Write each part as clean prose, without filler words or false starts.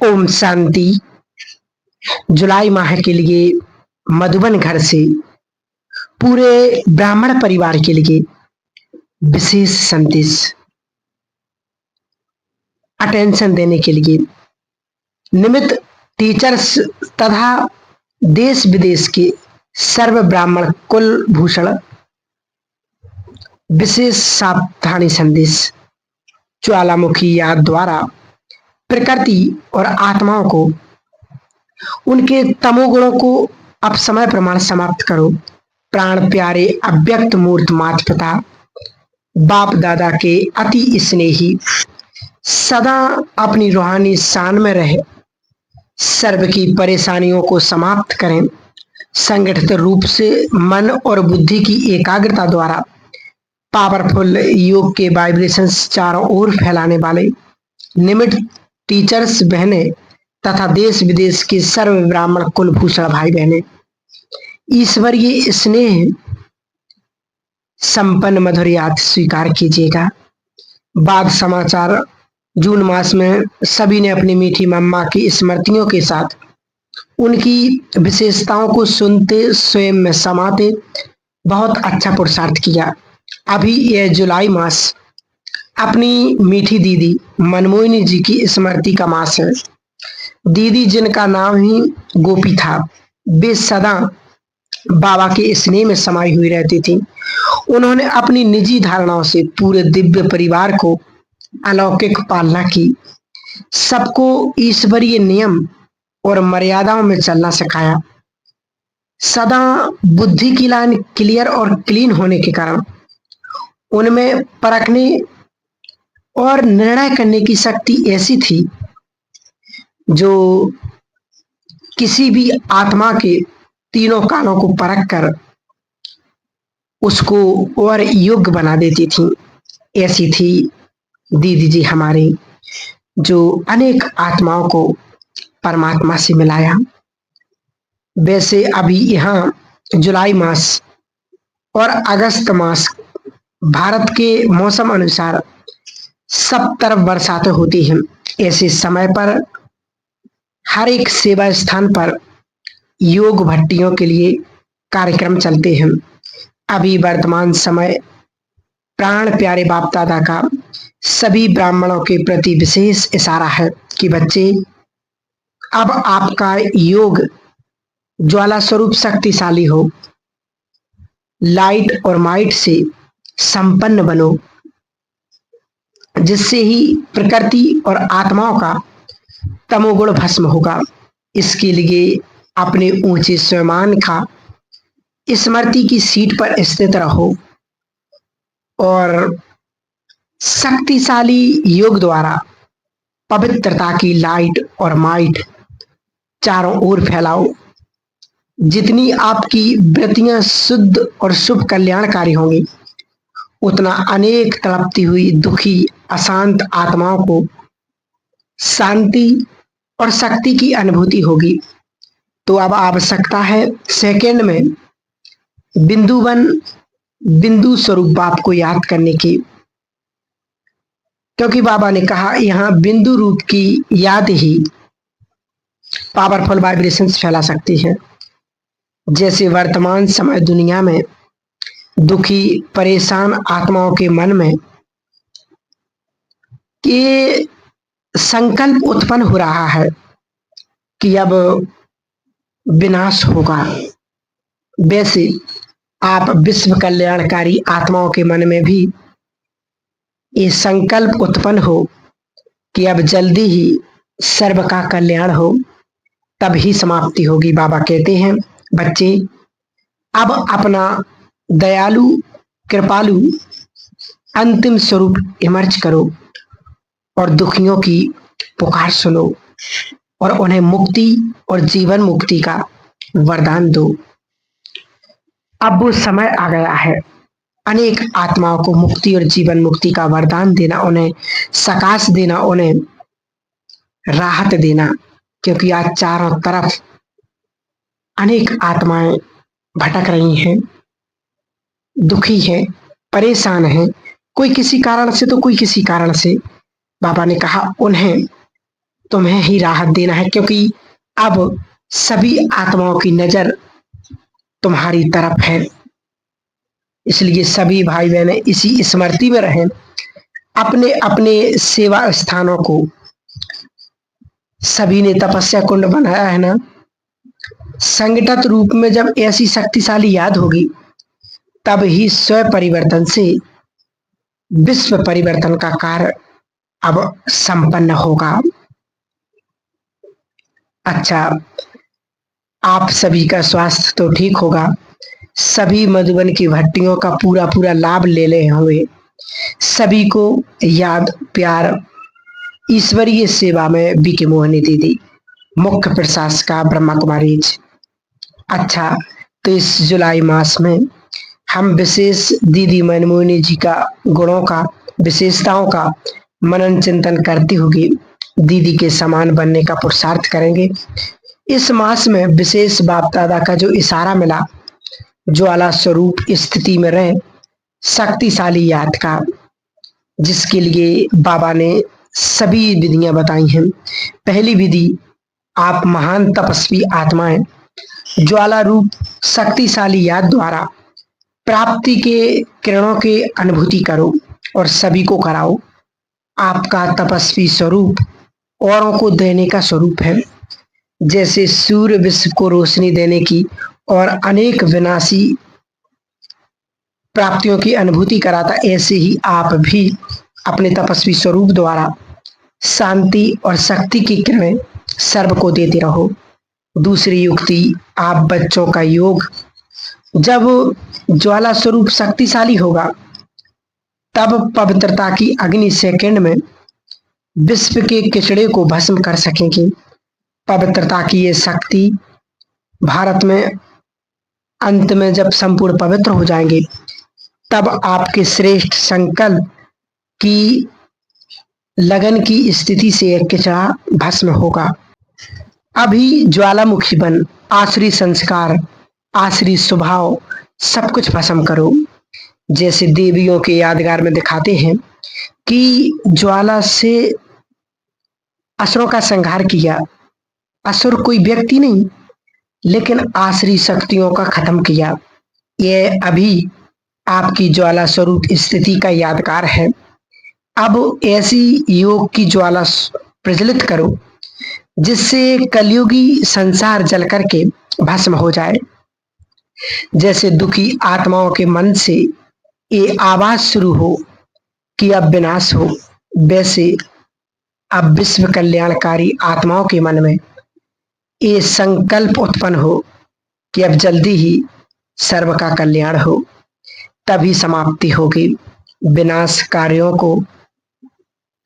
ओम शांति। जुलाई माह के लिए मधुबन घर से पूरे ब्राह्मण परिवार के लिए विशेष संदेश अटेंशन देने के लिए निमित्त टीचर्स तथा देश विदेश के सर्व ब्राह्मण कुल भूषण विशेष सावधानी संदेश ज्वालामुखी याद द्वारा प्रकृति और आत्माओं को उनके तमोगुणों को अब समय प्रमाण समाप्त करो। प्राण प्यारे अव्यक्त मूर्त माता पिता बाप दादा के अति स्नेही सदा अपनी रूहानी शान में रहे, सर्व की परेशानियों को समाप्त करें। संगठित रूप से मन और बुद्धि की एकाग्रता द्वारा पावरफुल योग के वाइब्रेशंस चारों ओर फैलाने वाले निमित्त टीचर्स बहनें तथा देश विदेश के सर्व ब्राह्मण कुलभूषण भाई बहनें ईश्वरीय स्नेह संपन्न मधुर याद स्वीकार कीजिएगा। बाद समाचार जून मास में सभी ने अपनी मीठी मम्मा की स्मृतियों के साथ उनकी विशेषताओं को सुनते स्वयं में समाते बहुत अच्छा पुरुषार्थ किया। अभी यह जुलाई मास अपनी मीठी दीदी मनमोहिनी जी की स्मृति का मास है। दीदी जिनका नाम ही गोपी था, वे सदा बाबा के स्नेह में समाई हुई रहती थी। उन्होंने अपनी निजी धारणाओं से पूरे दिव्य परिवार को अलौकिक पालना की, सबको ईश्वरीय नियम और मर्यादाओं में चलना सिखाया। सदा बुद्धि की लाइन क्लियर और क्लीन होने के कारण उनमें परखने और निर्णय करने की शक्ति ऐसी थी जो किसी भी आत्मा के तीनों कालों को परख कर उसको और योग्य बना देती थी। ऐसी थी दीदी जी हमारी, जो अनेक आत्माओं को परमात्मा से मिलाया। वैसे अभी यहाँ जुलाई मास और अगस्त मास भारत के मौसम अनुसार सब तरफ बरसातें होती हैं। ऐसे समय पर हर एक सेवा स्थान पर योग भट्टियों के लिए कार्यक्रम चलते हैं। अभी वर्तमान समय प्राण प्यारे बाप दादा का सभी ब्राह्मणों के प्रति विशेष इशारा है कि बच्चे, अब आपका योग ज्वाला स्वरूप शक्तिशाली हो, लाइट और माइट से संपन्न बनो, जिससे ही प्रकृति और आत्माओं का तमोगुण भस्म होगा। इसके लिए अपने ऊंचे स्वमान का स्मृति की सीट पर स्थित रहो और शक्तिशाली योग द्वारा पवित्रता की लाइट और माइट चारों ओर फैलाओ। जितनी आपकी वृत्तियां शुद्ध और शुभ कल्याणकारी होंगी, उतना अनेक तड़पती हुई दुखी अशांत आत्माओं को शांति और शक्ति की अनुभूति होगी। तो अब आवश्यकता है सेकंड में बिंदु स्वरूप बाप को याद करने की, क्योंकि बाबा ने कहा यहाँ बिंदु रूप की याद ही पावरफुल वाइब्रेशंस फैला सकती है। जैसे वर्तमान समय दुनिया में दुखी परेशान आत्माओं के मन में ये संकल्प उत्पन्न हो रहा है कि अब विनाश होगा, वैसे आप विश्व कल्याणकारी आत्माओं के मन में भी ये संकल्प उत्पन्न हो कि अब जल्दी ही सर्व का कल्याण हो, तब ही समाप्ति होगी। बाबा कहते हैं, बच्चे अब अपना दयालु कृपालु अंतिम स्वरूप इमर्ज करो और दुखियों की पुकार सुनो और उन्हें मुक्ति और जीवन मुक्ति का वरदान दो। अब वो समय आ गया है अनेक आत्माओं को मुक्ति और जीवन मुक्ति का वरदान देना, उन्हें सकाश देना, उन्हें राहत देना, क्योंकि आज चारों तरफ अनेक आत्माएं भटक रही हैं, दुखी हैं, परेशान हैं, कोई किसी कारण से तो कोई किसी कारण से। बाबा ने कहा उन्हें तुम्हें ही राहत देना है, क्योंकि अब सभी आत्माओं की नजर तुम्हारी तरफ है। इसलिए सभी भाई बहनें इसी स्मृति में रहें, अपने अपने सेवा स्थानों को सभी ने तपस्या कुंड बनाया है ना। संगठित रूप में जब ऐसी शक्तिशाली याद होगी, तब ही स्व परिवर्तन से विश्व परिवर्तन का कार्य अब संपन्न होगा। अच्छा, आप सभी का स्वास्थ्य तो ठीक होगा, सभी मधुबन की भट्टियों का पूरा पूरा लाभ ले ले हुए, सभी को याद प्यार ईश्वरीय सेवा में बीके मोहनी दीदी, मुख्य प्रशासका ब्रह्मा कुमारी जी। अच्छा, तो इस जुलाई मास में हम विशेष दीदी मनमोहिनी जी का गुणों का विशेषताओं का मनन चिंतन करते हुए दीदी के समान बनने का पुरुषार्थ करेंगे। इस मास में विशेष बाप दादा का जो इशारा मिला, ज्वाला स्वरूप स्थिति में रहे शक्तिशाली याद का, जिसके लिए बाबा ने सभी विधियां बताई हैं। पहली विधि, आप महान तपस्वी आत्माएं ज्वाला रूप शक्तिशाली याद द्वारा प्राप्ति के किरणों के अनुभूति करो और सभी को कराओ। आपका तपस्वी स्वरूप औरों को देने का स्वरूप है। जैसे सूर्य विश्व को रोशनी देने की और अनेक विनाशी प्राप्तियों की अनुभूति कराता, ऐसे ही आप भी अपने तपस्वी स्वरूप द्वारा शांति और शक्ति की किरणें सर्व को देते रहो। दूसरी युक्ति, आप बच्चों का योग जब ज्वाला स्वरूप शक्तिशाली होगा, तब पवित्रता की अग्नि सेकंड में विश्व के किचड़े को भस्म कर सकेगी। पवित्रता की ये शक्ति भारत में अंत में जब संपूर्ण पवित्र हो जाएंगे, तब आपके श्रेष्ठ संकल्प की लगन की स्थिति से एक किचड़ा भस्म होगा। अभी ज्वालामुखी बन आसुरी संस्कार, आसुरी स्वभाव सब कुछ भस्म करो। जैसे देवियों के यादगार में दिखाते हैं कि ज्वाला से असुरों का संहार किया। असुर कोई व्यक्ति नहीं, लेकिन आसुरी शक्तियों का खत्म किया। यह अभी आपकी ज्वाला स्वरूप स्थिति का यादगार है। अब ऐसी योग की ज्वाला प्रज्वलित करो, जिससे कलयुगी संसार जल करके भस्म हो जाए। जैसे दुखी आत्माओं के मन से ये आवाज शुरू हो कि अब विनाश हो, वैसे अब विश्व कल्याणकारी आत्माओं के मन में ये संकल्प उत्पन्न हो कि अब जल्दी ही सर्व का कल्याण हो, तभी समाप्ति होगी। विनाश कार्यों को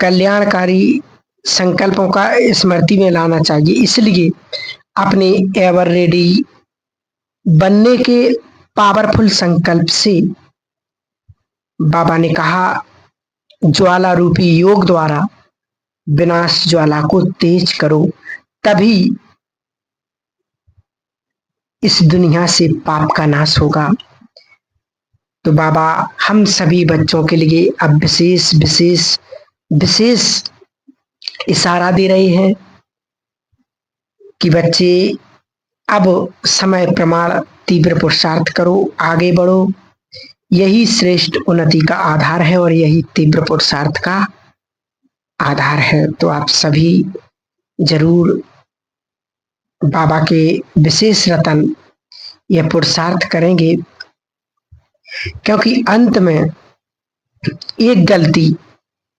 कल्याणकारी संकल्पों का स्मृति में लाना चाहिए। इसलिए अपने एवर रेडी बनने के पावरफुल संकल्प से बाबा ने कहा, ज्वाला रूपी योग द्वारा विनाश ज्वाला को तेज करो, तभी इस दुनिया से पाप का नाश होगा। तो बाबा हम सभी बच्चों के लिए अब विशेष विशेष विशेष इशारा दे रहे हैं कि बच्चे अब समय प्रमाण तीव्र पुरुषार्थ करो, आगे बढ़ो। यही श्रेष्ठ उन्नति का आधार है और यही तीव्र पुरुषार्थ का आधार है। तो आप सभी जरूर बाबा के विशेष रतन यह पुरुषार्थ करेंगे, क्योंकि अंत में एक गलती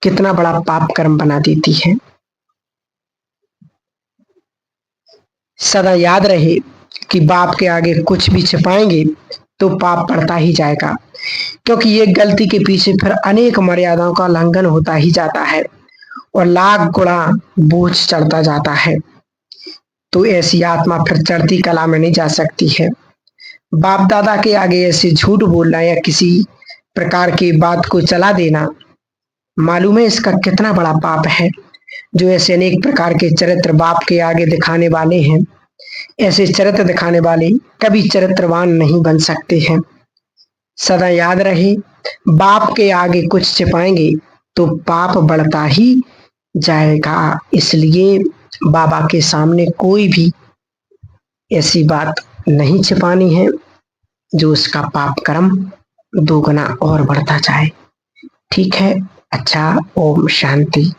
कितना बड़ा पाप कर्म बना देती है। सदा याद रहे कि बाप के आगे कुछ भी छिपाएंगे तो पाप पड़ता ही जाएगा, क्योंकि ये गलती के पीछे फिर अनेक मर्यादाओं का उल्लंघन होता ही जाता है और लाख गुणा बोझ चढ़ता जाता है। तो ऐसी आत्मा फिर चढ़ती कला में नहीं जा सकती है। बाप दादा के आगे ऐसे झूठ बोलना या किसी प्रकार की बात को चला देना, मालूम है इसका कितना बड़ा पाप है। जो ऐसे अनेक प्रकार के चरित्र बाप के आगे दिखाने वाले हैं, ऐसे चरित्र दिखाने वाले कभी चरित्रवान नहीं बन सकते हैं। सदा याद रहे, बाप के आगे कुछ छिपाएंगे तो पाप बढ़ता ही जाएगा। इसलिए बाबा के सामने कोई भी ऐसी बात नहीं छिपानी है जो उसका पाप कर्म दोगुना और बढ़ता जाए। ठीक है? अच्छा, ओम शांति।